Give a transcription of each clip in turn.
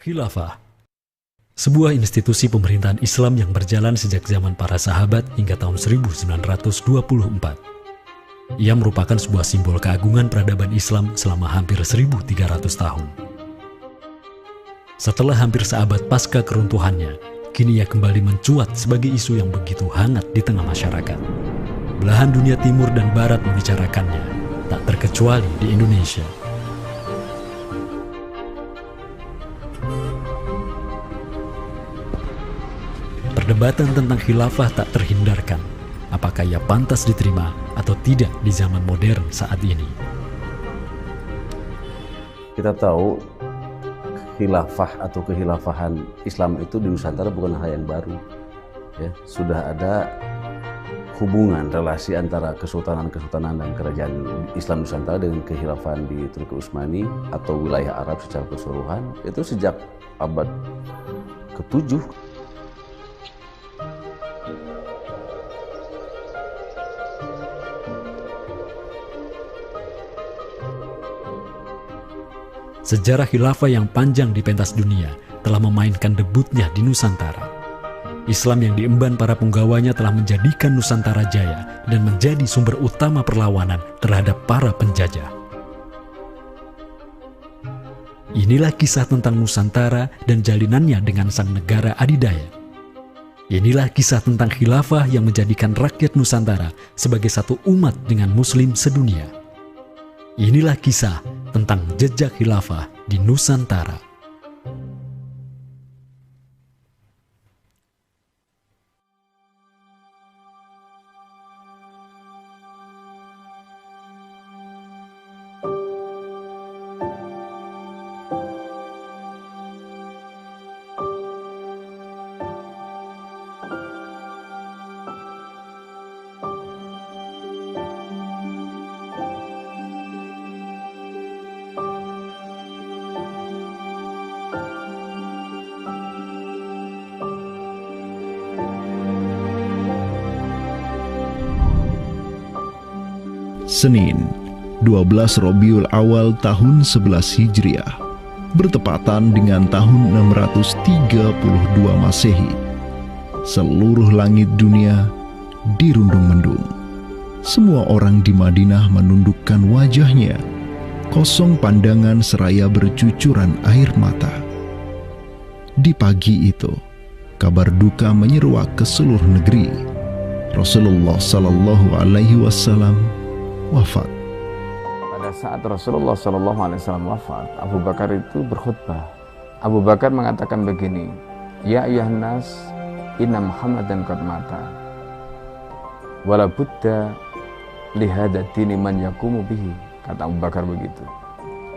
Khilafah, sebuah institusi pemerintahan Islam yang berjalan sejak zaman para sahabat hingga tahun 1924. Ia merupakan sebuah simbol keagungan peradaban Islam selama hampir 1.300 tahun. Setelah hampir seabad pasca keruntuhannya, kini ia kembali mencuat sebagai isu yang begitu hangat di tengah masyarakat. Belahan dunia timur dan barat membicarakannya, tak terkecuali di Indonesia. Perdebatan tentang khilafah tak terhindarkan. Apakah ia pantas diterima atau tidak di zaman modern saat ini? Kita tahu khilafah atau kehilafahan Islam itu di Nusantara bukan hal yang baru. Ya, sudah ada hubungan relasi antara kesultanan-kesultanan dan kerajaan Islam Nusantara dengan kehilafahan di Turki Utsmani atau wilayah Arab secara keseluruhan itu sejak abad ke-7. Sejarah khilafah yang panjang di pentas dunia telah memainkan debutnya di Nusantara. Islam yang diemban para penggawanya telah menjadikan Nusantara jaya dan menjadi sumber utama perlawanan terhadap para penjajah. Inilah kisah tentang Nusantara dan jalinannya dengan sang negara adidaya. Inilah kisah tentang khilafah yang menjadikan rakyat Nusantara sebagai satu umat dengan Muslim sedunia. Inilah kisah tentang jejak khilafah di Nusantara. Senin, 12 Rabiul Awal tahun 11 Hijriah, bertepatan dengan tahun 632 Masehi. Seluruh langit dunia dirundung mendung. Semua orang di Madinah menundukkan wajahnya, kosong pandangan seraya bercucuran air mata. Di pagi itu, kabar duka menyeruak ke seluruh negeri. Rasulullah Sallallahu Alaihi Wasallam wafat. Pada saat Rasulullah SAW wafat, Abu Bakar itu berkhutbah. Abu Bakar mengatakan begini, Ya ayyuhan nas, inna Muhammadan qad mata. Wala budda lihada dini man yakumu bihi. Kata Abu Bakar begitu.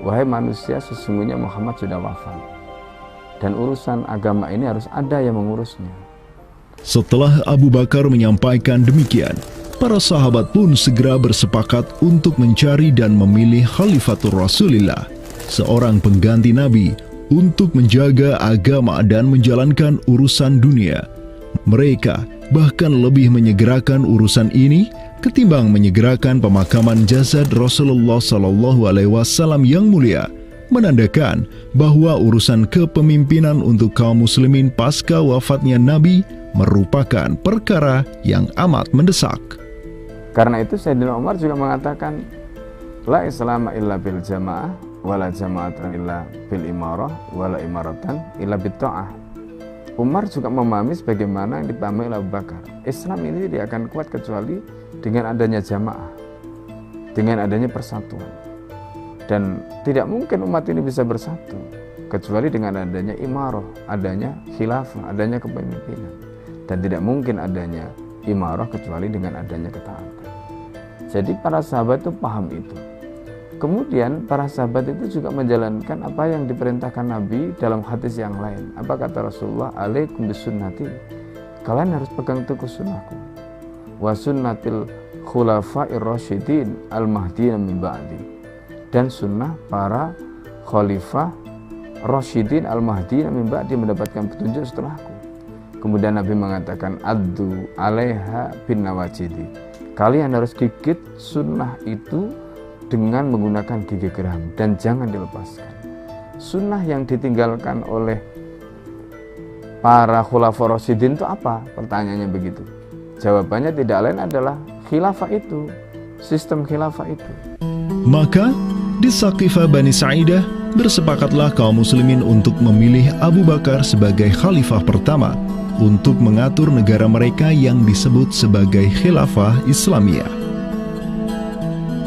Wahai manusia, sesungguhnya Muhammad sudah wafat. Dan urusan agama ini harus ada yang mengurusnya. Setelah Abu Bakar menyampaikan demikian, para sahabat pun segera bersepakat untuk mencari dan memilih Khalifatur Rasulillah, seorang pengganti Nabi, untuk menjaga agama dan menjalankan urusan dunia. Mereka bahkan lebih menyegerakan urusan ini ketimbang menyegerakan pemakaman jasad Rasulullah SAW yang mulia, menandakan bahwa urusan kepemimpinan untuk kaum muslimin pasca wafatnya Nabi merupakan perkara yang amat mendesak. Karena itu Sayyidina Umar juga mengatakan, La islama illa bil jamaah, wala jama'atan illa bil imarah, wala imaratan illa bil ta'ah. Umar juga memahami sebagaimana yang dipahami oleh Abu Bakar. Islam ini tidak akan kuat kecuali dengan adanya jamaah, dengan adanya persatuan. Dan tidak mungkin umat ini bisa bersatu kecuali dengan adanya imarah, adanya khilafah, adanya kepemimpinan. Dan tidak mungkin adanya imarah kecuali dengan adanya ketaatan. Jadi para sahabat itu paham itu. Kemudian para sahabat itu juga menjalankan apa yang diperintahkan Nabi dalam hadis yang lain. Apa kata Rasulullah? Alaikum bisunnati. Kalian harus pegang teguh sunnahku. Wa sunnatil khulafa'ir rasyidin al-mahdiyyin min ba'di. Dan sunnah para khalifah rasyidin al-mahdiyyin min ba'di mendapatkan petunjuk setelahku. Kemudian Nabi mengatakan, Addu alaiha bin nawajidi. Kalian harus gigit sunnah itu dengan menggunakan gigi geram dan jangan dilepaskan. sunnah yang ditinggalkan oleh para khulafaur rasyidin itu apa? Pertanyaannya begitu. Jawabannya tidak lain adalah khilafah itu, sistem khilafah itu. Maka di Saqifah Bani Sa'idah bersepakatlah kaum muslimin untuk memilih Abu Bakar sebagai khalifah pertama untuk mengatur negara mereka yang disebut sebagai khilafah Islamiyah.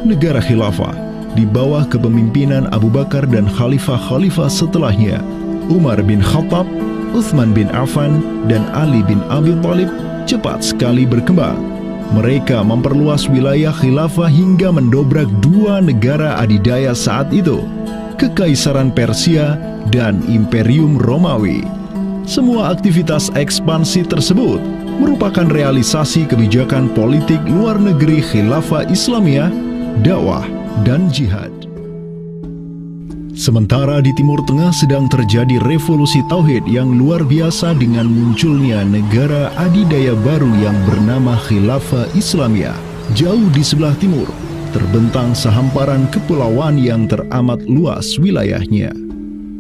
Negara khilafah di bawah kepemimpinan Abu Bakar dan khalifah-khalifah setelahnya, Umar bin Khattab, Utsman bin Affan, dan Ali bin Abi Thalib cepat sekali berkembang. Mereka memperluas wilayah khilafah hingga mendobrak dua negara adidaya saat itu, Kekaisaran Persia dan Imperium Romawi. Semua aktivitas ekspansi tersebut merupakan realisasi kebijakan politik luar negeri khilafah Islamiyah, dakwah, dan jihad. Sementara di Timur Tengah sedang terjadi revolusi tauhid yang luar biasa dengan munculnya negara adidaya baru yang bernama Khilafah Islamiyah. Jauh di sebelah timur, terbentang sehamparan kepulauan yang teramat luas wilayahnya.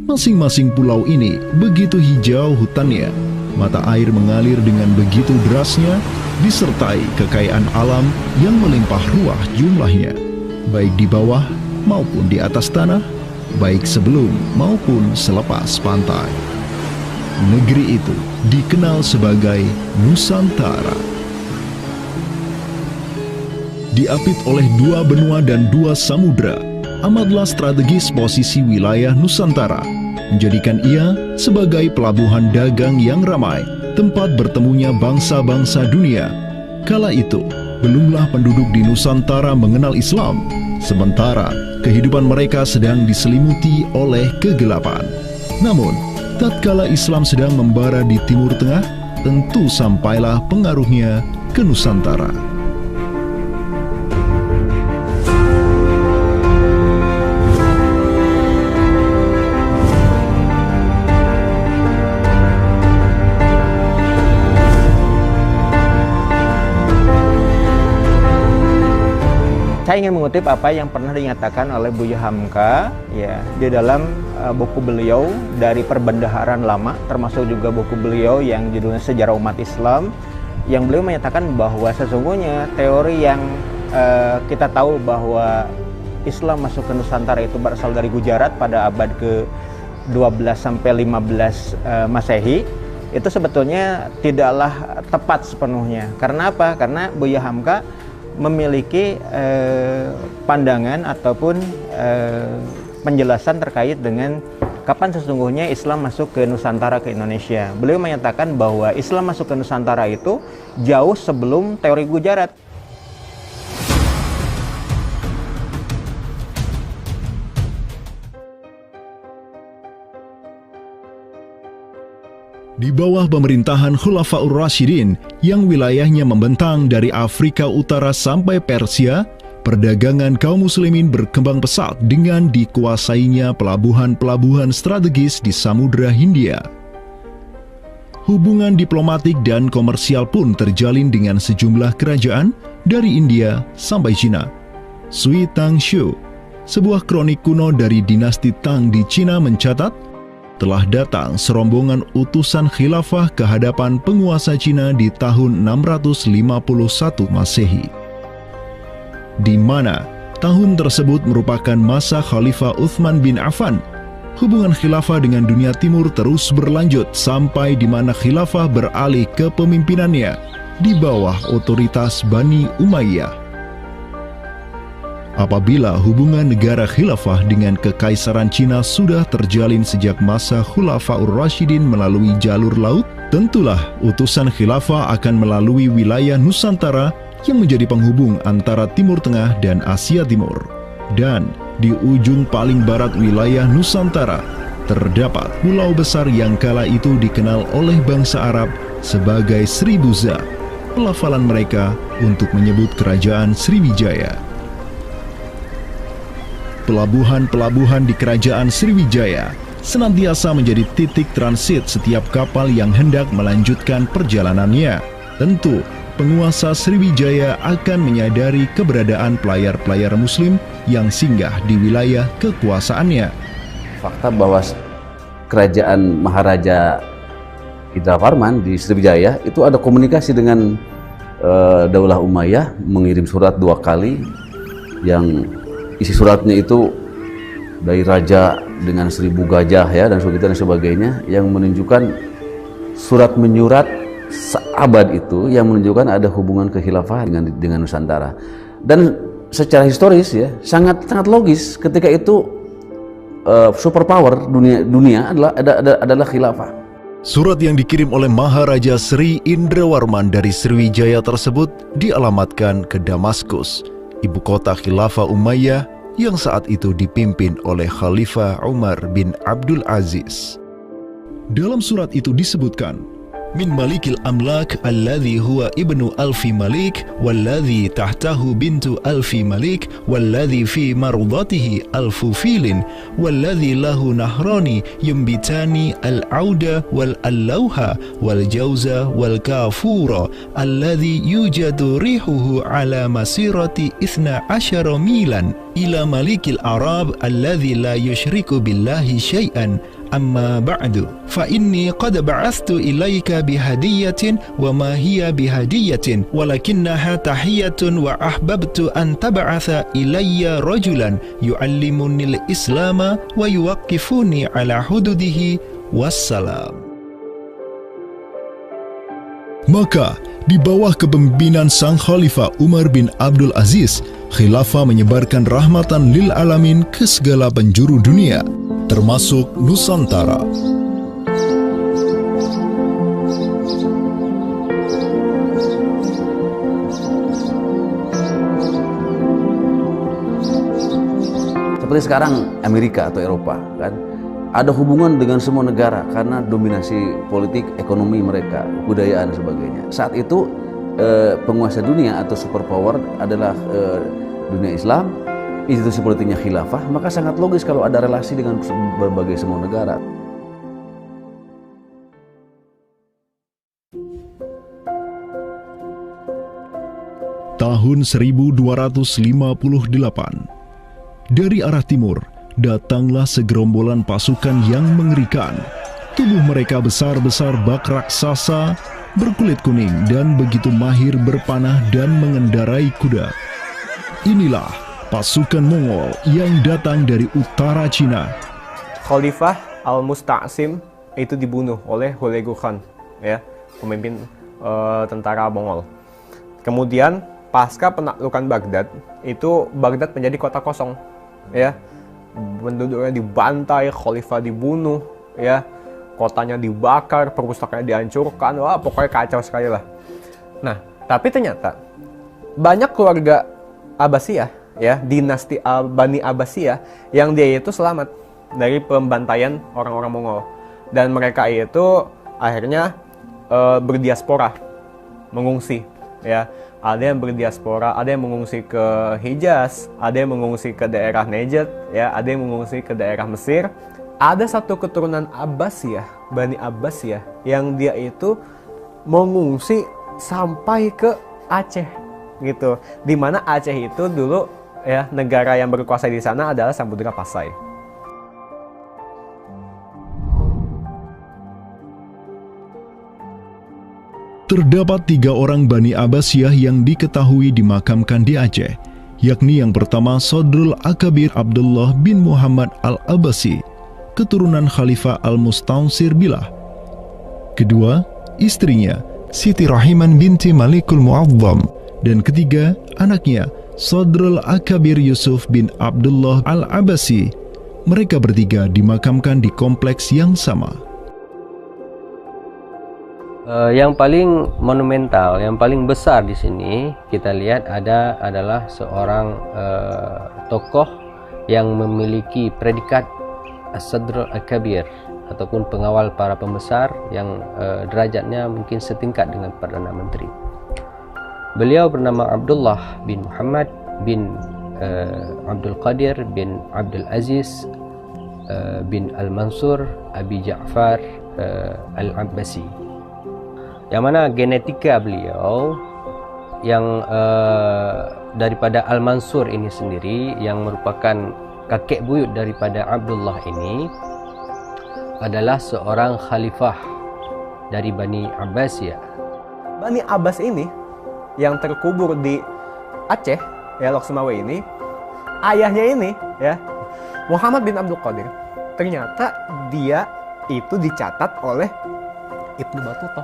Masing-masing pulau ini begitu hijau hutannya, mata air mengalir dengan begitu derasnya, disertai kekayaan alam yang melimpah ruah jumlahnya, baik di bawah maupun di atas tanah, baik sebelum maupun selepas pantai. Negeri itu dikenal sebagai Nusantara. Diapit oleh dua benua dan dua samudra, amatlah strategis posisi wilayah Nusantara, menjadikan ia sebagai pelabuhan dagang yang ramai, tempat bertemunya bangsa-bangsa dunia. Kala itu, belumlah penduduk di Nusantara mengenal Islam, sementara kehidupan mereka sedang diselimuti oleh kegelapan. Namun, tatkala Islam sedang membara di Timur Tengah, tentu sampailah pengaruhnya ke Nusantara. Saya ingin mengutip apa yang pernah dinyatakan oleh Buya Hamka ya di dalam buku beliau dari Perbendaharaan Lama, termasuk juga buku beliau yang judulnya Sejarah Umat Islam, yang beliau menyatakan bahwa sesungguhnya teori yang kita tahu bahwa Islam masuk ke Nusantara itu berasal dari Gujarat pada abad ke-12 sampai 15 Masehi, itu sebetulnya tidaklah tepat sepenuhnya. Karena apa? Karena Buya Hamka memiliki pandangan ataupun penjelasan terkait dengan kapan sesungguhnya Islam masuk ke Nusantara, ke Indonesia. Beliau menyatakan bahwa Islam masuk ke Nusantara itu jauh sebelum teori Gujarat. Di bawah pemerintahan Khulafaur Rasyidin yang wilayahnya membentang dari Afrika Utara sampai Persia, perdagangan kaum muslimin berkembang pesat dengan dikuasainya pelabuhan-pelabuhan strategis di Samudra Hindia. Hubungan diplomatik dan komersial pun terjalin dengan sejumlah kerajaan dari India sampai Cina. Sui Tang Shu, sebuah kronik kuno dari dinasti Tang di Cina mencatat, telah datang serombongan utusan khilafah ke hadapan penguasa Cina di tahun 651 Masehi, di mana tahun tersebut merupakan masa Khalifah Utsman bin Affan. Hubungan khilafah dengan dunia timur terus berlanjut sampai di mana khilafah beralih ke pemimpinannya di bawah otoritas Bani Umayyah. Apabila hubungan negara khilafah dengan kekaisaran Cina sudah terjalin sejak masa Khulafaur Rasyidin melalui jalur laut, tentulah utusan khilafah akan melalui wilayah Nusantara yang menjadi penghubung antara Timur Tengah dan Asia Timur. Dan di ujung paling barat wilayah Nusantara, terdapat pulau besar yang kala itu dikenal oleh bangsa Arab sebagai Sribuza, pelafalan mereka untuk menyebut kerajaan Sriwijaya. Pelabuhan-pelabuhan di kerajaan Sriwijaya senantiasa menjadi titik transit setiap kapal yang hendak melanjutkan perjalanannya. Tentu, penguasa Sriwijaya akan menyadari keberadaan pelayar-pelayar muslim yang singgah di wilayah kekuasaannya. fakta bahwa kerajaan Maharaja Indravarman di Sriwijaya itu ada komunikasi dengan Daulah Umayyah, mengirim surat 2 kali yang isi suratnya itu dari raja dengan 1000 gajah ya dan sebagainya, yang menunjukkan surat menyurat seabad itu yang menunjukkan ada hubungan kekhilafahan dengan Nusantara. Dan secara historis ya sangat logis ketika itu superpower dunia adalah khilafah. Surat yang dikirim oleh Maharaja Sri Indrawarman dari Sriwijaya tersebut dialamatkan ke Damaskus, ibu kota Khilafah Umayyah yang saat itu dipimpin oleh Khalifah Umar bin Abdul Aziz. Dalam surat itu disebutkan, min malikil amlak alladhi huwa ibnu alfi malik walladhi tahtahu bintu alfi malik walladhi fi marudatihi alfu filin walladhi lahu nahrani yumbitani al-auda wal-allawha wal-jawza wal-kafura alladhi yujadu rihuhu ala masirati 12 milan ila malikil arab alladhi la yushriku billahi syai'an. Amma ba'du, fa inni qad ba'athtu ilaika bihadiyatin wa ma hiya bihadiyatin walakinnaha tahiyatun wa ahbabtu an tab'atha ilayya rajulan yu'allimunil islama wa yuwaqqifuni ala hududihi wassalam. Maka di bawah kepemimpinan sang Khalifah Umar bin Abdul Aziz, khilafah menyebarkan rahmatan lil alamin ke segala penjuru dunia, termasuk Nusantara. Seperti sekarang Amerika atau Eropa kan ada hubungan dengan semua negara karena dominasi politik, ekonomi mereka, kebudayaan dan sebagainya. Saat itu penguasa dunia atau superpower adalah dunia Islam, institusi politiknya khilafah, maka sangat logis kalau ada relasi dengan berbagai semua negara. Tahun 1258, dari arah timur datanglah segerombolan pasukan yang mengerikan. Tubuh mereka besar-besar bak raksasa, berkulit kuning dan begitu mahir berpanah dan mengendarai kuda. Inilah pasukan Mongol yang datang dari utara Cina. Khalifah Al-Musta'sim itu dibunuh oleh Hulagu Khan, ya, pemimpin tentara Mongol. Kemudian pasca penaklukan Baghdad, itu Baghdad menjadi kota kosong, ya. Penduduknya dibantai, khalifah dibunuh, ya. Kotanya dibakar, perpustakaannya dihancurkan, wah pokoknya kacau sekali lah. Nah, tapi ternyata banyak keluarga Abbasiyah, ya, dinasti Bani Abbasiyah yang dia itu selamat dari pembantaian orang-orang Mongol, dan mereka itu akhirnya berdiaspora, mengungsi, ya. Ada yang berdiaspora, ada yang mengungsi ke Hijaz, ada yang mengungsi ke daerah Najd, ya, ada yang mengungsi ke daerah Mesir. Ada satu keturunan Abbasiyah, Bani Abbasiyah, yang dia itu mengungsi sampai ke Aceh, gitu. Dimana Aceh itu dulu, ya, negara yang berkuasa di sana adalah Samudra Pasai. Terdapat 3 orang Bani Abbasiyah yang diketahui dimakamkan di Aceh, yakni yang pertama Sodrul Akabir Abdullah bin Muhammad Al-Abbasi, keturunan Khalifah Al-Mustaunsir Bilah. Kedua, istrinya Siti Rahiman binti Malikul Mu'azzam, dan ketiga, anaknya Sodrul Akabir Yusuf bin Abdullah Al-Abbasi. Mereka bertiga dimakamkan di kompleks yang sama. Yang paling monumental, yang paling besar di sini kita lihat adalah seorang tokoh yang memiliki predikat As-Sadr Al-Kabir ataupun pengawal para pembesar yang derajatnya mungkin setingkat dengan Perdana Menteri. Beliau bernama Abdullah bin Muhammad bin Abdul Qadir bin Abdul Aziz bin Al-Mansur Abi Ja'far Al-Abbasi, yang mana genetika beliau yang daripada Al-Mansur ini sendiri yang merupakan kakek buyut daripada Abdullah ini adalah seorang khalifah dari Bani Abbasiyah. Bani Abbas ini yang terkubur di Aceh, ya, Lok Sumawe ini, ayahnya ini, ya, Muhammad bin Abdul Qadir, ternyata dia itu dicatat oleh Ibnu Battuta,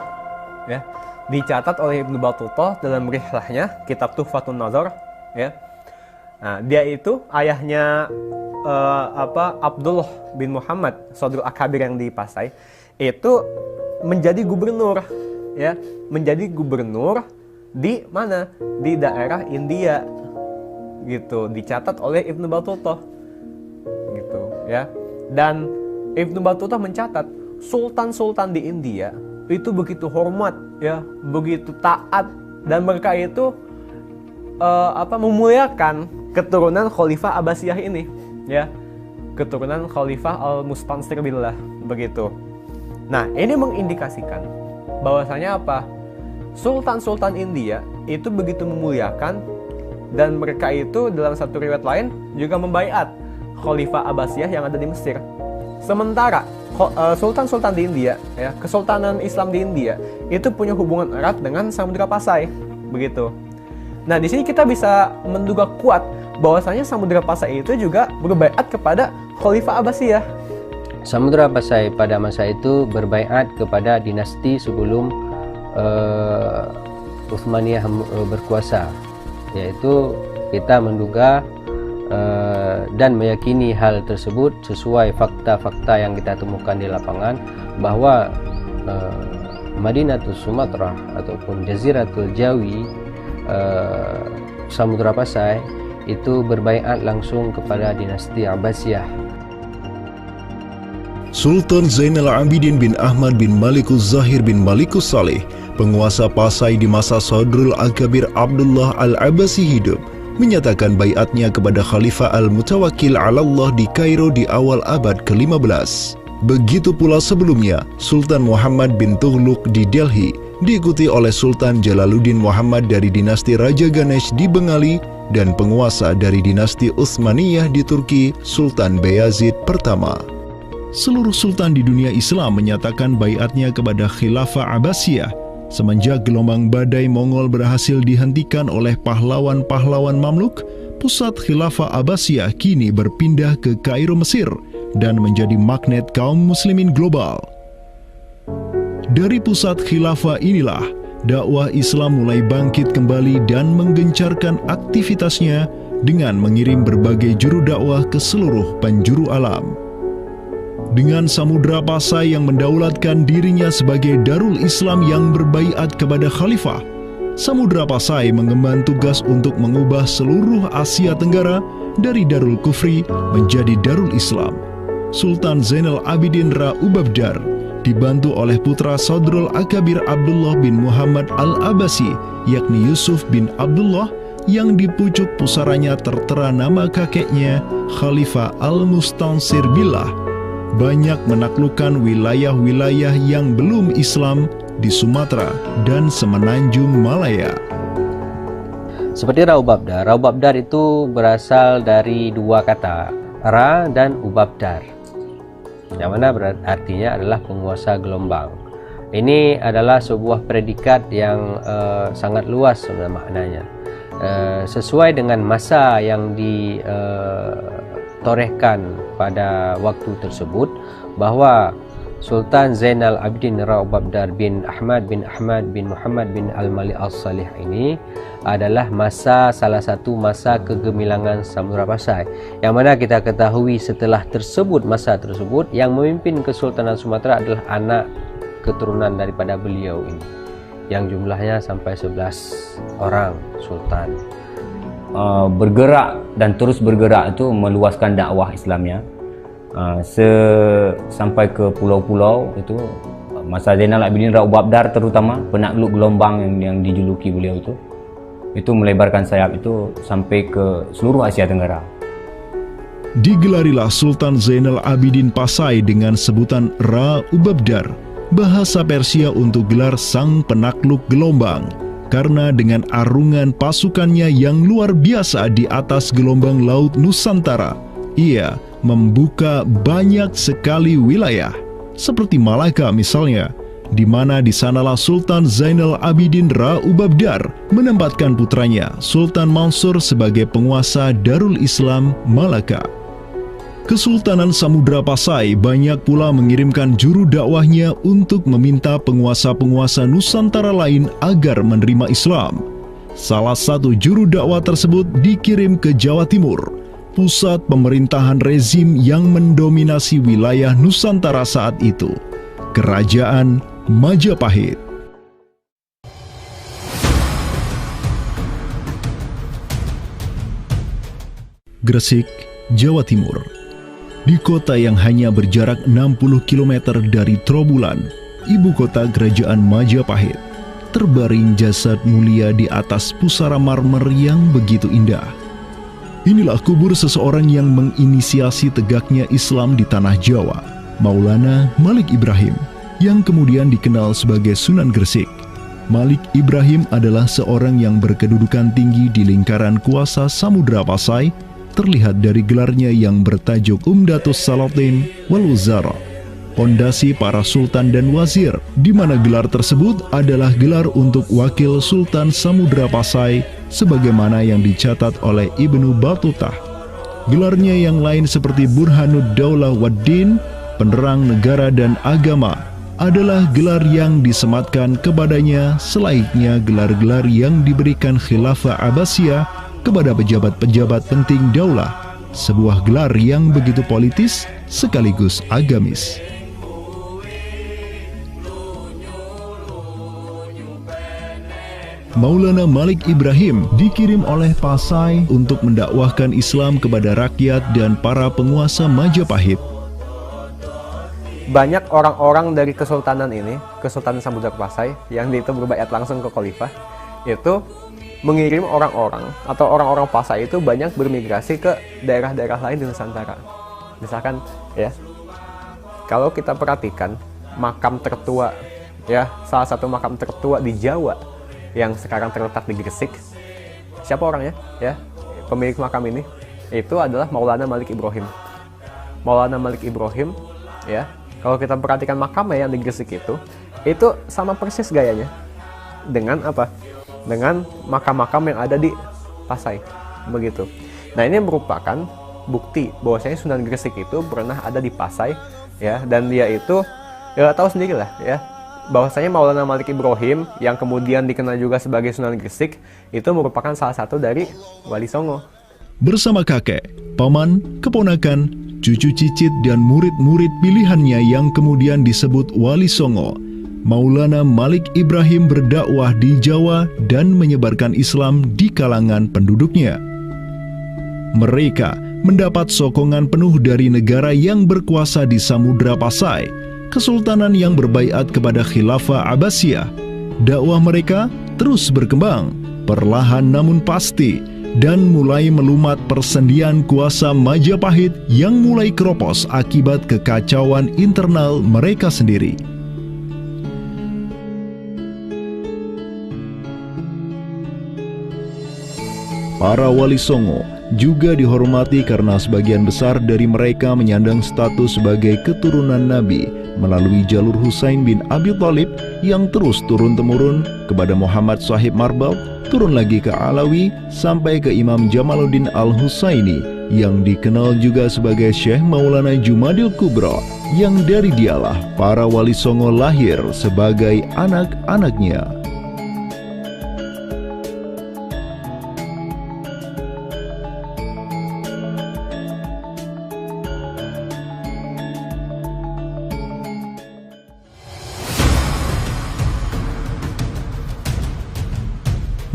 ya, dicatat oleh Ibnu Battuta dalam rihlahnya kitab Tuhfatun Nazar, ya. Nah, dia itu ayahnya Abdullah bin Muhammad Sodrul Akabir yang di Pasai itu menjadi gubernur, ya, menjadi gubernur di mana, di daerah India, gitu, dicatat oleh Ibnu Battuta, gitu, ya. Dan Ibnu Battuta mencatat sultan-sultan di India itu begitu hormat, ya, begitu taat, dan mereka itu memuliakan keturunan Khalifah Abbasiyah ini, ya, keturunan Khalifah Al-Mustansir billah, begitu. Nah, ini mengindikasikan bahwasanya apa? Sultan-sultan India itu begitu memuliakan, dan mereka itu dalam satu riwayat lain juga membaiat Khalifah Abbasiyah yang ada di Mesir. Sementara sultan-sultan di India, ya, kesultanan Islam di India itu punya hubungan erat dengan Samudra Pasai, begitu. Nah, di sini kita bisa menduga kuat bahwasanya Samudra Pasai itu juga berbaiat kepada Khalifah Abbasiyah. Samudra Pasai pada masa itu berbaiat kepada dinasti sebelum Utsmaniyah berkuasa, yaitu kita menduga dan meyakini hal tersebut sesuai fakta-fakta yang kita temukan di lapangan bahwa Madinatul Sumatera ataupun Jaziratul Jawi, Samudra Pasai itu berbaiat langsung kepada dinasti Abbasiyah. Sultan Zainal Abidin bin Ahmad bin Malikus Zahir bin Malikus Saleh, penguasa Pasai di masa Sodrul Akabir Abdullah Al-Abbasi hidup, menyatakan baiatnya kepada Khalifah Al-Mutawakkil 'alallah di Kairo di awal abad ke-15. Begitu pula sebelumnya, Sultan Muhammad bin Tughluk di Delhi diikuti oleh Sultan Jalaluddin Muhammad dari dinasti Raja Ganesh di Bengali dan penguasa dari dinasti Utsmaniyah di Turki, Sultan Bayazid pertama. Seluruh sultan di dunia Islam menyatakan baiatnya kepada Khilafah Abbasiyah semenjak gelombang badai Mongol berhasil dihentikan oleh pahlawan-pahlawan Mamluk. Pusat Khilafah Abbasiyah kini berpindah ke Kairo, Mesir, dan menjadi magnet kaum muslimin global. Dari pusat khilafah inilah dakwah Islam mulai bangkit kembali dan menggencarkan aktivitasnya dengan mengirim berbagai juru dakwah ke seluruh penjuru alam. Dengan Samudra Pasai yang mendaulatkan dirinya sebagai Darul Islam yang berbaiat kepada khalifah, Samudra Pasai mengemban tugas untuk mengubah seluruh Asia Tenggara dari Darul Kufri menjadi Darul Islam. Sultan Zainal Abidin Ra Ubabdar dibantu oleh putra Sodrul Akabir Abdullah bin Muhammad Al-Abbasi, yakni Yusuf bin Abdullah, yang di pucuk pusaranya tertera nama kakeknya Khalifah Al-Mustansir billah, banyak menaklukkan wilayah-wilayah yang belum Islam di Sumatera dan Semenanjung Malaya. Seperti Ra Ubabdar. Ra Ubabdar itu berasal dari dua kata, Ra dan Ubabdar, yang mana artinya adalah penguasa gelombang. Ini adalah sebuah predikat yang sangat luas sebenarnya maknanya, sesuai dengan masa yang ditorehkan pada waktu tersebut, bahwa Sultan Zainal Abidin Ra Ubabdar bin Ahmad bin Muhammad bin Al-Malik Al-Salih ini adalah salah satu masa kegemilangan Samudra Pasai, yang mana kita ketahui setelah masa tersebut yang memimpin Kesultanan Sumatera adalah anak keturunan daripada beliau ini, yang jumlahnya sampai 11 orang sultan. Bergerak dan terus bergerak itu meluaskan dakwah Islamnya sampai ke pulau-pulau. Itu masa Zainal Abidin Ra Ubabdar, terutama penakluk gelombang yang dijuluki beliau itu melebarkan sayap itu sampai ke seluruh Asia Tenggara. Digelarilah Sultan Zainal Abidin Pasai dengan sebutan Ra Ubabdar, bahasa Persia untuk gelar sang penakluk gelombang, karena dengan arungan pasukannya yang luar biasa di atas gelombang laut Nusantara, ia membuka banyak sekali wilayah, seperti Malaka misalnya, di mana di sanalah Sultan Zainal Abidin Ra Ubabdar menempatkan putranya Sultan Mansur sebagai penguasa Darul Islam Malaka. Kesultanan Samudra Pasai banyak pula mengirimkan juru dakwahnya untuk meminta penguasa-penguasa Nusantara lain agar menerima Islam. Salah satu juru dakwah tersebut dikirim ke Jawa Timur, pusat pemerintahan rezim yang mendominasi wilayah Nusantara saat itu, Kerajaan Majapahit. Gresik, Jawa Timur. Di kota yang hanya berjarak 60 km dari Trowulan, ibu kota Kerajaan Majapahit, terbaring jasad mulia di atas pusara marmer yang begitu indah. Inilah kubur seseorang yang menginisiasi tegaknya Islam di tanah Jawa, Maulana Malik Ibrahim, yang kemudian dikenal sebagai Sunan Gresik. Malik Ibrahim adalah seorang yang berkedudukan tinggi di lingkaran kuasa Samudra Pasai, terlihat dari gelarnya yang bertajuk Umdatus Salatin wal Wuzara, pondasi para sultan dan wazir, di mana gelar tersebut adalah gelar untuk wakil Sultan Samudra Pasai sebagaimana yang dicatat oleh Ibnu Battuta. Gelarnya yang lain seperti Burhanud Daulah Waddin, penerang negara dan agama, adalah gelar yang disematkan kepadanya selayaknya gelar-gelar yang diberikan Khilafah Abbasiyah kepada pejabat-pejabat penting daulah, sebuah gelar yang begitu politis sekaligus agamis. Maulana Malik Ibrahim dikirim oleh Pasai untuk mendakwahkan Islam kepada rakyat dan para penguasa Majapahit. Banyak orang-orang dari kesultanan ini, Kesultanan Samudra Pasai, yang itu berbaiat langsung ke khalifah, itu mengirim orang-orang atau orang-orang Pasai itu banyak bermigrasi ke daerah-daerah lain di Nusantara. Misalkan ya, kalau kita perhatikan makam tertua ya, salah satu makam tertua di Jawa yang sekarang terletak di Gresik, siapa orangnya ya? Pemilik makam ini itu adalah Maulana Malik Ibrahim. Maulana Malik Ibrahim ya, kalau kita perhatikan makamnya yang di Gresik itu sama persis gayanya dengan apa? Dengan makam-makam yang ada di Pasai, begitu. Nah, ini merupakan bukti bahwasanya Sunan Gresik itu pernah ada di Pasai, ya, dan dia itu ya tahu sendiri lah, ya, bahwasanya Maulana Malik Ibrahim yang kemudian dikenal juga sebagai Sunan Gresik itu merupakan salah satu dari Wali Songo. Bersama kakek, paman, keponakan, cucu cicit dan murid-murid pilihannya yang kemudian disebut Wali Songo, Maulana Malik Ibrahim berdakwah di Jawa dan menyebarkan Islam di kalangan penduduknya. Mereka mendapat sokongan penuh dari negara yang berkuasa di Samudra Pasai, kesultanan yang berbaiat kepada Khilafah Abbasiyah. Dakwah mereka terus berkembang, perlahan namun pasti, dan mulai melumat persendian kuasa Majapahit yang mulai keropos akibat kekacauan internal mereka sendiri. Para Wali Songo juga dihormati karena sebagian besar dari mereka menyandang status sebagai keturunan Nabi melalui jalur Husain bin Abi Thalib yang terus turun-temurun kepada Muhammad Sahib Marbal, turun lagi ke Alawi sampai ke Imam Jamaluddin Al-Husaini yang dikenal juga sebagai Syekh Maulana Jumadil Kubra, yang dari dialah para Wali Songo lahir sebagai anak-anaknya.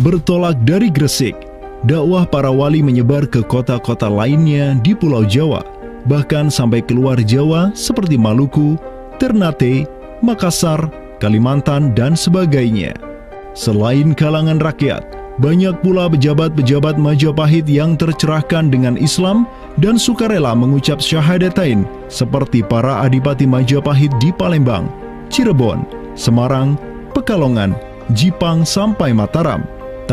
Bertolak dari Gresik, dakwah para wali menyebar ke kota-kota lainnya di Pulau Jawa, bahkan sampai keluar Jawa seperti Maluku, Ternate, Makassar, Kalimantan, dan sebagainya. Selain kalangan rakyat, banyak pula pejabat-pejabat Majapahit yang tercerahkan dengan Islam dan sukarela mengucap syahadatain, seperti para adipati Majapahit di Palembang, Cirebon, Semarang, Pekalongan, Jipang sampai Mataram,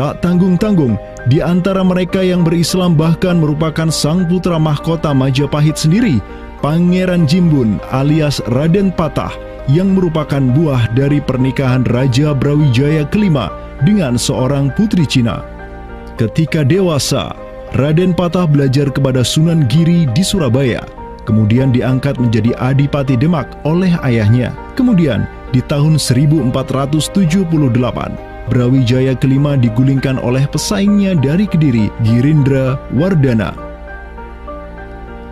Tak tanggung-tanggung, di antara mereka yang berislam bahkan merupakan sang putra mahkota Majapahit sendiri, Pangeran Jimbun alias Raden Patah, yang merupakan buah dari pernikahan Raja Brawijaya kelima dengan seorang putri Cina. Ketika dewasa, Raden Patah belajar kepada Sunan Giri di Surabaya, kemudian diangkat menjadi Adipati Demak oleh ayahnya. Kemudian di tahun 1478, Brawijaya kelima digulingkan oleh pesaingnya dari Kediri, Girindra Wardana.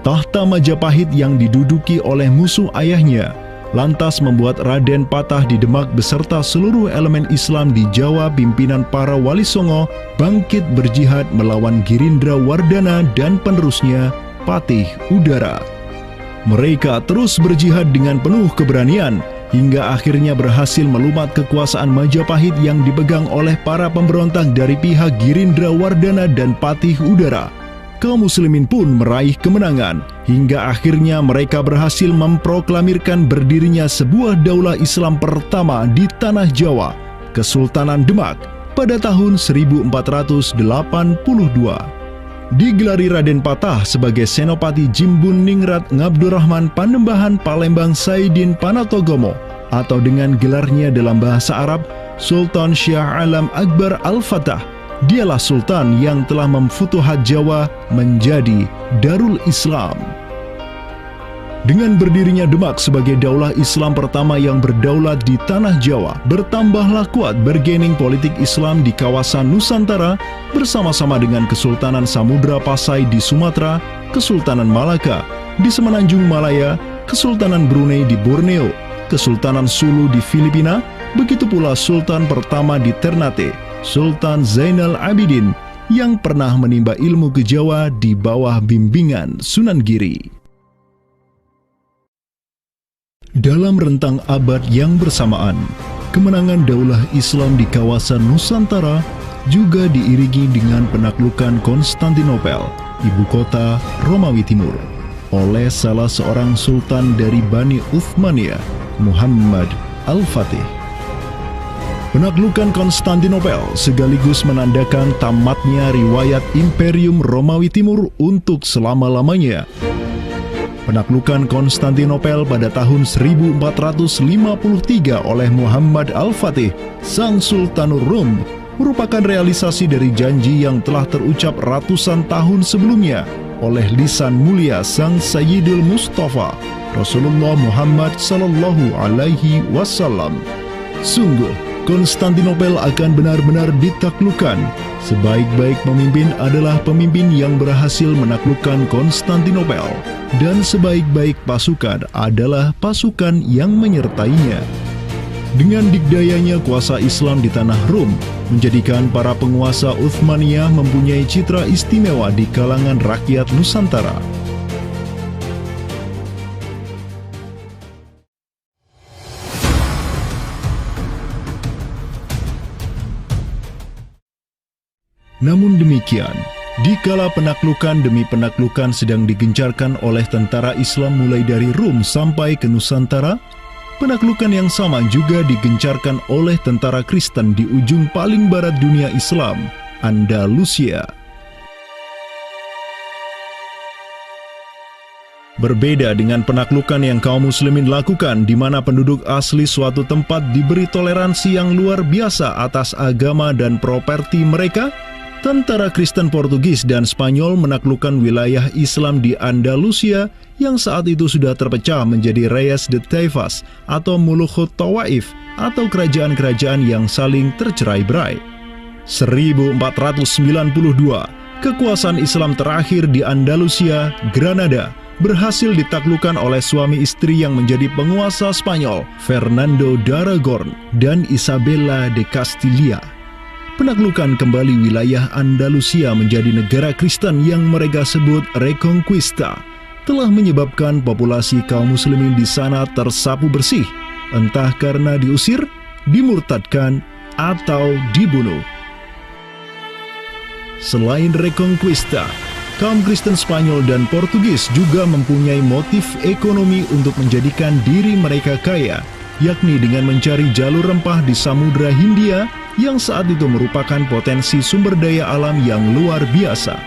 Tahta Majapahit yang diduduki oleh musuh ayahnya lantas membuat Raden Patah di Demak beserta seluruh elemen Islam di Jawa pimpinan para Wali Songo bangkit berjihad melawan Girindra Wardana dan penerusnya Patih Udara. Mereka terus berjihad dengan penuh keberanian hingga akhirnya berhasil melumat kekuasaan Majapahit yang dipegang oleh para pemberontak dari pihak Girindra Wardana dan Patih Udara. Kaum muslimin pun meraih kemenangan hingga akhirnya mereka berhasil memproklamirkan berdirinya sebuah daulah Islam pertama di tanah Jawa, Kesultanan Demak, pada tahun 1482. Digelari Raden Patah sebagai Senopati Jimbun Ningrat Ngabdurrahman Panembahan Palembang Saidin Panatogomo, atau dengan gelarnya dalam bahasa Arab Sultan Syah Alam Akbar Al-Fatah. Dialah sultan yang telah memfutuhat Jawa menjadi Darul Islam. Dengan berdirinya Demak sebagai daulah Islam pertama yang berdaulat di tanah Jawa, bertambahlah kuat bargaining politik Islam di kawasan Nusantara bersama-sama dengan Kesultanan Samudra Pasai di Sumatera, Kesultanan Malaka di Semenanjung Malaya, Kesultanan Brunei di Borneo, Kesultanan Sulu di Filipina, begitu pula Sultan pertama di Ternate, Sultan Zainal Abidin, yang pernah menimba ilmu ke Jawa di bawah bimbingan Sunan Giri. Dalam rentang abad yang bersamaan, kemenangan daulah Islam di kawasan Nusantara juga diiringi dengan penaklukan Konstantinopel, ibu kota Romawi Timur, oleh salah seorang sultan dari Bani Uthmaniyah, Muhammad Al-Fatih. Penaklukan Konstantinopel sekaligus menandakan tamatnya riwayat Imperium Romawi Timur untuk selama-lamanya. Penaklukan Konstantinopel pada tahun 1453 oleh Muhammad Al-Fatih, sang Sultanul Rum, merupakan realisasi dari janji yang telah terucap ratusan tahun sebelumnya oleh lisan mulia sang Sayyidul Mustafa, Rasulullah Muhammad Sallallahu Alaihi Wasallam. Sungguh, Konstantinopel akan benar-benar ditaklukkan. Sebaik-baik pemimpin adalah pemimpin yang berhasil menaklukkan Konstantinopel, dan sebaik-baik pasukan adalah pasukan yang menyertainya. Dengan dikdayanya kuasa Islam di tanah Rum, menjadikan para penguasa Uthmaniyah mempunyai citra istimewa di kalangan rakyat Nusantara. Namun demikian, dikala penaklukan demi penaklukan sedang digencarkan oleh tentara Islam mulai dari Rum sampai ke Nusantara, penaklukan yang sama juga digencarkan oleh tentara Kristen di ujung paling barat dunia Islam, Andalusia. Berbeda dengan penaklukan yang kaum muslimin lakukan, di mana penduduk asli suatu tempat diberi toleransi yang luar biasa atas agama dan properti mereka, tentara Kristen Portugis dan Spanyol menaklukkan wilayah Islam di Andalusia yang saat itu sudah terpecah menjadi Reyes de Taifas atau Mulukhut Tawaif atau kerajaan-kerajaan yang saling tercerai-berai. 1492, kekuasaan Islam terakhir di Andalusia, Granada, berhasil ditaklukkan oleh suami istri yang menjadi penguasa Spanyol, Fernando de Aragorn dan Isabella de Castilla. Penaklukan kembali wilayah Andalusia menjadi negara Kristen yang mereka sebut Reconquista telah menyebabkan populasi kaum muslimin di sana tersapu bersih, entah karena diusir, dimurtadkan, atau dibunuh. Selain Reconquista, kaum Kristen Spanyol dan Portugis juga mempunyai motif ekonomi untuk menjadikan diri mereka kaya, yakni dengan mencari jalur rempah di Samudra Hindia yang saat itu merupakan potensi sumber daya alam yang luar biasa.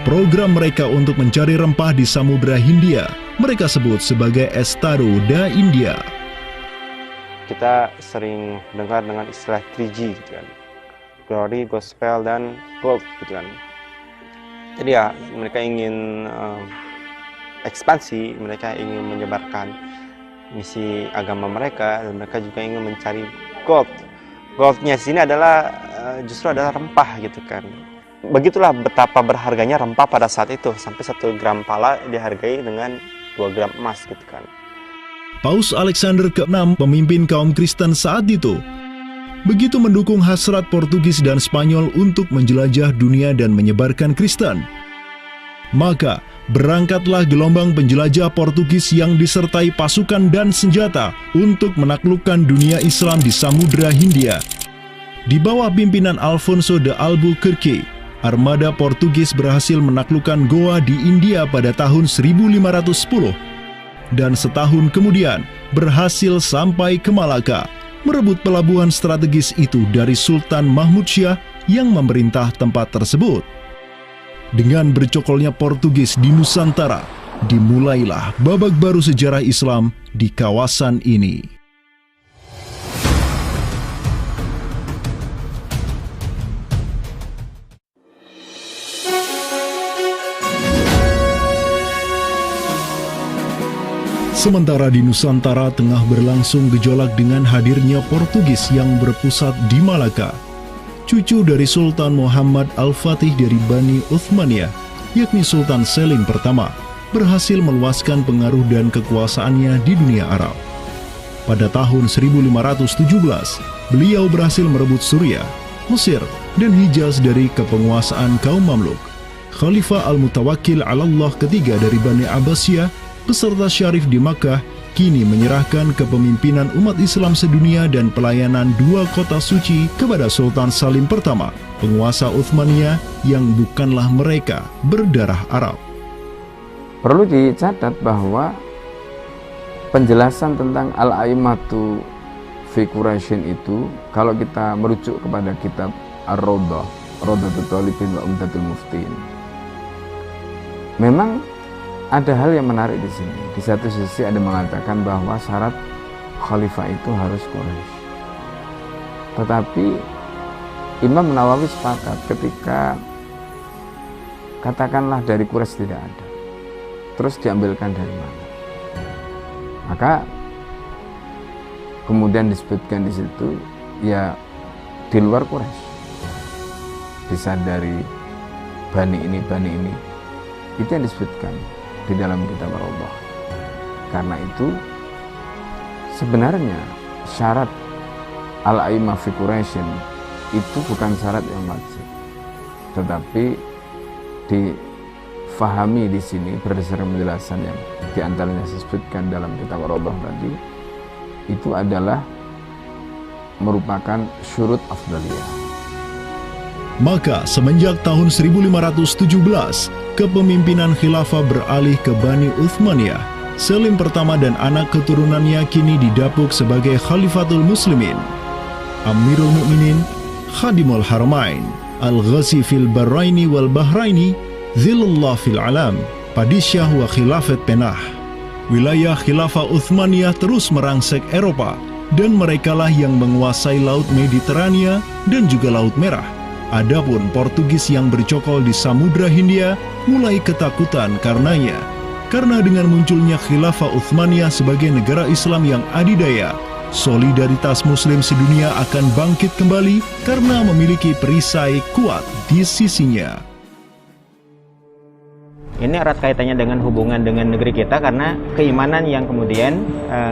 Program mereka untuk mencari rempah di Samudra Hindia mereka sebut sebagai Estado da India. Kita sering dengar dengan istilah 3G gitu kan. Glory, Gospel, dan Gold gitu kan. Jadi ya mereka ingin ekspansi, mereka ingin menyebarkan misi agama mereka, dan mereka juga ingin mencari gold. Goldnya di sini adalah justru adalah rempah gitu kan. Begitulah betapa berharganya rempah pada saat itu, sampai 1 gram pala dihargai dengan 2 gram emas gitu kan. Paus Alexander ke-6, pemimpin kaum Kristen saat itu, begitu mendukung hasrat Portugis dan Spanyol untuk menjelajah dunia dan menyebarkan Kristen. Maka berangkatlah gelombang penjelajah Portugis yang disertai pasukan dan senjata untuk menaklukkan dunia Islam di Samudra Hindia. Di bawah pimpinan Alfonso de Albuquerque, armada Portugis berhasil menaklukkan Goa di India pada tahun 1510 dan setahun kemudian berhasil sampai ke Malaka, merebut pelabuhan strategis itu dari Sultan Mahmud Syah yang memerintah tempat tersebut. Dengan bercokolnya Portugis di Nusantara, dimulailah babak baru sejarah Islam di kawasan ini. Sementara di Nusantara tengah berlangsung gejolak dengan hadirnya Portugis yang berpusat di Malaka. Cucu dari Sultan Muhammad Al-Fatih dari Bani Uthmaniyah, yakni Sultan Selim pertama, berhasil meluaskan pengaruh dan kekuasaannya di dunia Arab. Pada tahun 1517, beliau berhasil merebut Suriah, Mesir, dan Hijaz dari kepenguasaan kaum Mamluk. Khalifah Al-Mutawakkil 'alallah ketiga dari Bani Abbasiyah beserta Syarif di Makkah kini menyerahkan kepemimpinan umat Islam sedunia dan pelayanan 2 kota suci kepada Sultan Salim pertama, penguasa Uthmaniyah yang bukanlah mereka berdarah Arab. Perlu dicatat bahwa penjelasan tentang Al-A'immatu fi Quraisyin itu, kalau kita merujuk kepada kitab Ar-Rawdah, Rawdatul Talibin wa Umdatul Muftin, memang ada hal yang menarik di sini. Di satu sisi ada mengatakan bahwa syarat khalifah itu harus Quraisy. Tetapi Imam Nawawi sepakat ketika katakanlah dari Quraisy tidak ada, terus diambilkan dari mana? Maka kemudian disebutkan di situ ya di luar Quraisy. Bisa dari bani ini, itu yang disebutkan di dalam kitab Allah. Karena itu sebenarnya syarat al-a'immah fi Quraisyin itu bukan syarat yang wajib, tetapi difahami di sini berdasarkan penjelasan yang diantaranya disebutkan dalam kitab Allah tadi, itu adalah merupakan syurut afdaliyah. Maka semenjak tahun 1517, kepemimpinan khilafah beralih ke Bani Uthmaniyah. Selim pertama dan anak keturunannya kini didapuk sebagai Khalifatul Muslimin. Amirul Mukminin, Khadimul Haramain, Al-Ghazi fil Bahraini wal Bahraini, Zilullah fil Alam, Padisyah wa Khilafat Penah. Wilayah Khilafah Uthmaniyah terus merangsek Eropa, dan merekalah yang menguasai Laut Mediterania dan juga Laut Merah. Adapun Portugis yang bercokol di Samudra Hindia mulai ketakutan karenanya. Karena dengan munculnya Khilafah Uthmaniyah sebagai negara Islam yang adidaya, solidaritas Muslim sedunia akan bangkit kembali karena memiliki perisai kuat di sisinya. Ini erat kaitannya dengan hubungan dengan negeri kita, karena keimanan yang kemudian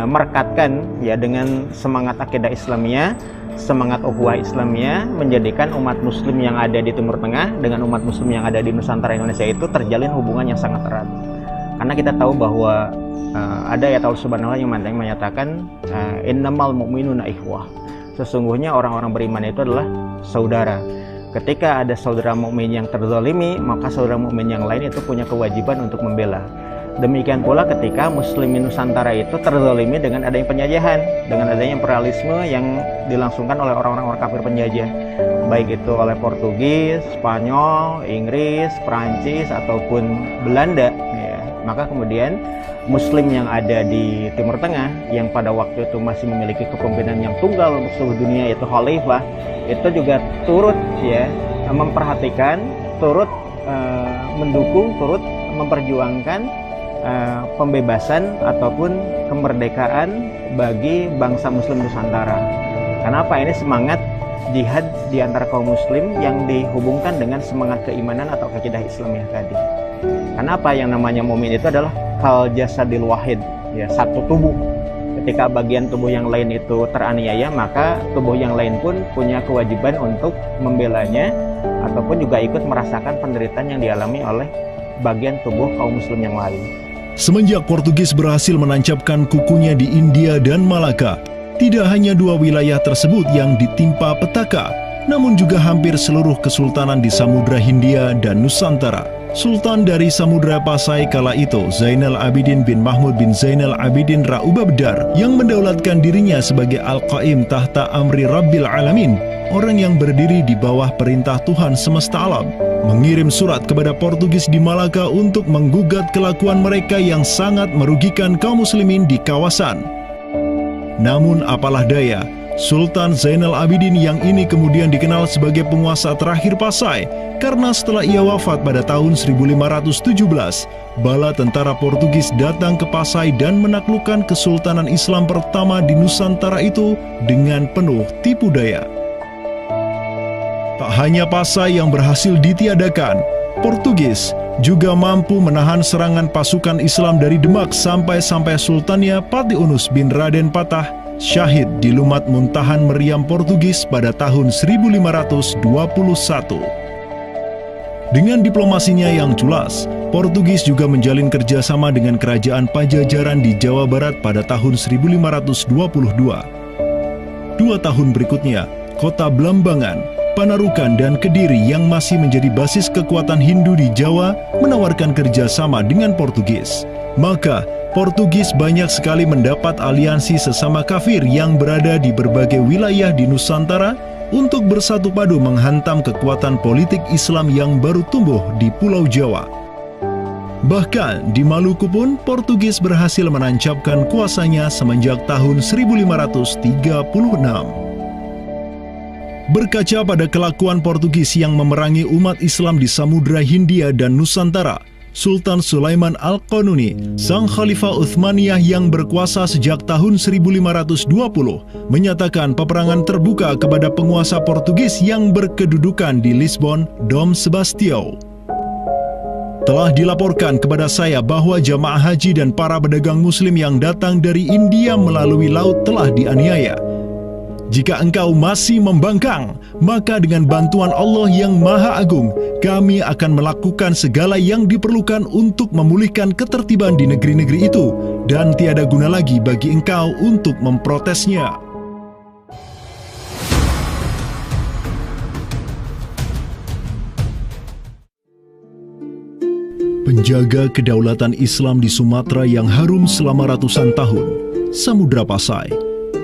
merekatkan ya dengan semangat akidah Islamiyah, semangat ukhuwah Islamiyah, menjadikan umat Muslim yang ada di Timur Tengah dengan umat Muslim yang ada di Nusantara Indonesia itu terjalin hubungan yang sangat erat. Karena kita tahu bahwa ada ayat Allah Subhanahu wa Ta'ala yang menyatakan innamal mu'minuna ikhwah. Sesungguhnya orang-orang beriman itu adalah saudara. Ketika ada saudara mukmin yang terzalimi, maka saudara mukmin yang lain itu punya kewajiban untuk membela. Demikian pula ketika Muslimin Nusantara itu terzalimi dengan adanya penjajahan, dengan adanya imperialisme yang dilangsungkan oleh orang-orang kafir penjajah, baik itu oleh Portugis, Spanyol, Inggris, Perancis ataupun Belanda. Ya. Maka kemudian Muslim yang ada di Timur Tengah yang pada waktu itu masih memiliki kepemimpinan yang tunggal untuk seluruh dunia, yaitu Khalifah, itu juga turut ya memperhatikan, turut mendukung, turut memperjuangkan pembebasan ataupun kemerdekaan bagi bangsa Muslim Nusantara. Kenapa? Ini semangat jihad di antara kaum Muslim yang dihubungkan dengan semangat keimanan atau akidah Islamiyah tadi. Kenapa? Yang namanya mukmin itu adalah kal jasadil wahid, ya, satu tubuh. Ketika bagian tubuh yang lain itu teraniaya, maka tubuh yang lain pun punya kewajiban untuk membelanya ataupun juga ikut merasakan penderitaan yang dialami oleh bagian tubuh kaum Muslim yang lain. Semenjak Portugis berhasil menancapkan kukunya di India dan Malaka, tidak hanya dua wilayah tersebut yang ditimpa petaka, namun juga hampir seluruh kesultanan di Samudra Hindia dan Nusantara. Sultan dari Samudra Pasai kala itu, Zainal Abidin bin Mahmud bin Zainal Abidin Ra'ubabdar, yang mendaulatkan dirinya sebagai Al-Qaim tahta Amri Rabbil Alamin, orang yang berdiri di bawah perintah Tuhan semesta alam, mengirim surat kepada Portugis di Malaka untuk menggugat kelakuan mereka yang sangat merugikan kaum muslimin di kawasan. Namun apalah daya, Sultan Zainal Abidin yang ini kemudian dikenal sebagai penguasa terakhir Pasai, karena setelah ia wafat pada tahun 1517, bala tentara Portugis datang ke Pasai dan menaklukkan Kesultanan Islam pertama di Nusantara itu dengan penuh tipu daya. Tak hanya Pasai yang berhasil ditiadakan, Portugis juga mampu menahan serangan pasukan Islam dari Demak sampai Sultannya Patiunus bin Raden Patah syahid di Lumat Muntahan Meriam Portugis pada tahun 1521. Dengan diplomasinya yang culas, Portugis juga menjalin kerjasama dengan kerajaan Pajajaran di Jawa Barat pada tahun 1522. 2 tahun berikutnya, kota Blambangan, Panarukan, dan Kediri yang masih menjadi basis kekuatan Hindu di Jawa menawarkan kerjasama dengan Portugis. Maka, Portugis banyak sekali mendapat aliansi sesama kafir yang berada di berbagai wilayah di Nusantara untuk bersatu padu menghantam kekuatan politik Islam yang baru tumbuh di Pulau Jawa. Bahkan di Maluku pun Portugis berhasil menancapkan kuasanya semenjak tahun 1536. Berkaca pada kelakuan Portugis yang memerangi umat Islam di Samudra Hindia dan Nusantara, Sultan Sulaiman Al-Qanuni, sang Khalifah Uthmaniyah yang berkuasa sejak tahun 1520, menyatakan peperangan terbuka kepada penguasa Portugis yang berkedudukan di Lisbon, Dom Sebastião. Telah dilaporkan kepada saya bahwa jamaah haji dan para pedagang muslim yang datang dari India melalui laut telah dianiaya. Jika engkau masih membangkang, maka dengan bantuan Allah yang Maha Agung, kami akan melakukan segala yang diperlukan untuk memulihkan ketertiban di negeri-negeri itu, dan tiada guna lagi bagi engkau untuk memprotesnya. Penjaga kedaulatan Islam di Sumatera yang harum selama ratusan tahun, Samudra Pasai,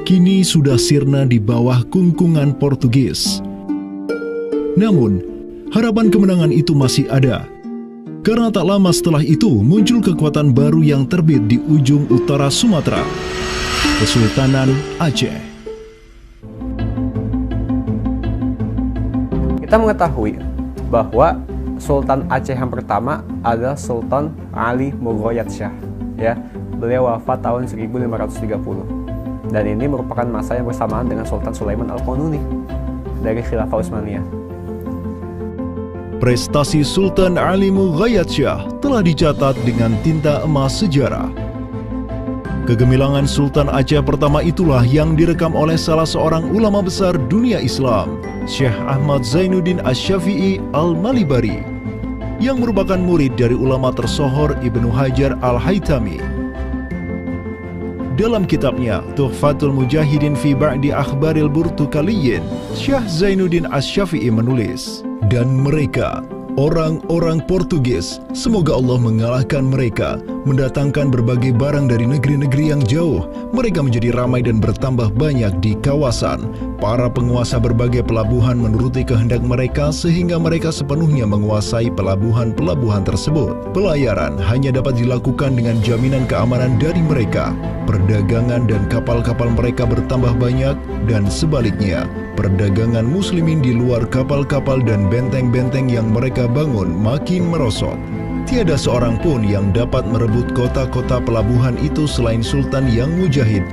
kini sudah sirna di bawah kungkungan Portugis. Namun, harapan kemenangan itu masih ada. Karena tak lama setelah itu muncul kekuatan baru yang terbit di ujung utara Sumatera, Kesultanan Aceh. Kita mengetahui bahwa Sultan Aceh yang pertama adalah Sultan Ali Mughoyat Shah. Ya, beliau wafat tahun 1530. Dan ini merupakan masa yang bersamaan dengan Sultan Sulaiman Al-Qanuni dari Khilafah Utsmaniyah. Prestasi Sultan Ali Mughoyat Shah telah dicatat dengan tinta emas sejarah. Kegemilangan Sultan Aceh pertama itulah yang direkam oleh salah seorang ulama besar dunia Islam, Syekh Ahmad Zainuddin Asy-Syafi'i Al-Malibari, yang merupakan murid dari ulama tersohor Ibnu Hajar Al-Haytami. Dalam kitabnya Tuhfatul Mujahidin fi Ba'di Akhbaril Burtukaliyin, Syekh Zainuddin Asy-Syafi'i menulis, dan mereka, orang-orang Portugis, semoga Allah mengalahkan mereka, mendatangkan berbagai barang dari negeri-negeri yang jauh. Mereka menjadi ramai dan bertambah banyak di kawasan. Para penguasa berbagai pelabuhan menuruti kehendak mereka sehingga mereka sepenuhnya menguasai pelabuhan-pelabuhan tersebut. Pelayaran hanya dapat dilakukan dengan jaminan keamanan dari mereka. Perdagangan dan kapal-kapal mereka bertambah banyak dan sebaliknya, perdagangan muslimin di luar kapal-kapal dan benteng-benteng yang mereka bangun makin merosot. Tiada seorang pun yang dapat merebut kota-kota pelabuhan itu selain Sultan yang mujahid,